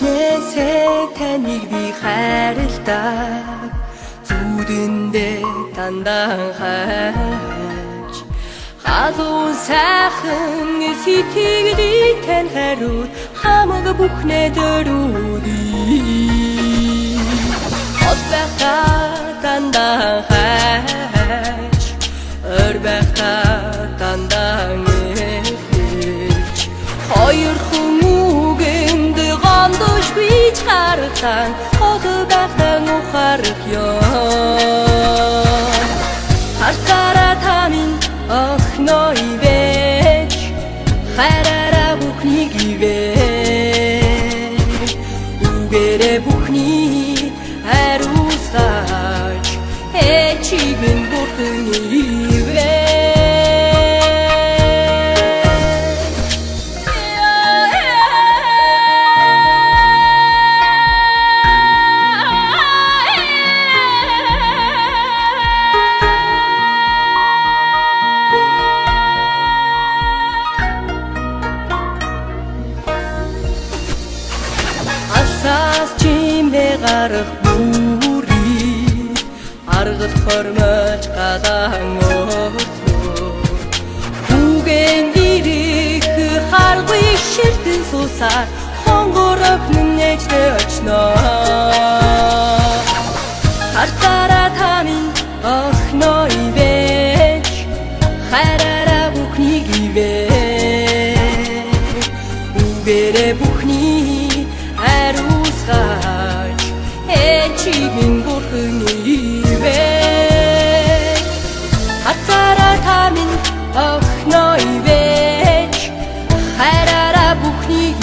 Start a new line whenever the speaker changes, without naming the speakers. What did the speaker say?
Эхнээсээ таныг би хайрлаа зүудэндээ дандаа хайж халуун сайхан сэтгэлийг тань хариуд хамаг бүхнээ дөрүүдий хот байхдаа дандаа хайж өр байхдаа дандаа нэрч хоёр хүмүүгэнд гондож би чарахтан хот байхдаа ухаарах ёо харцаараа та минь охиноо ивэж хайраараа бүхнийг ивэж үгээрээ бүхний хариуцаж чиг минь бурхан ивэж Асаас чимээ гарах бүрий аргал хормож гадаан өглөө үгэн ирэх харгүй ширтэн суусаар хонгорог нэмнэжтэй очноо харцаараа та минь охиноо ивэж хайраараа бүхнийг ивэж үгээрээ бүхний хариуцгаж чиг минь бурхан ивэж харцаараа та минь охиноо ивэж хайраараа бүхнийг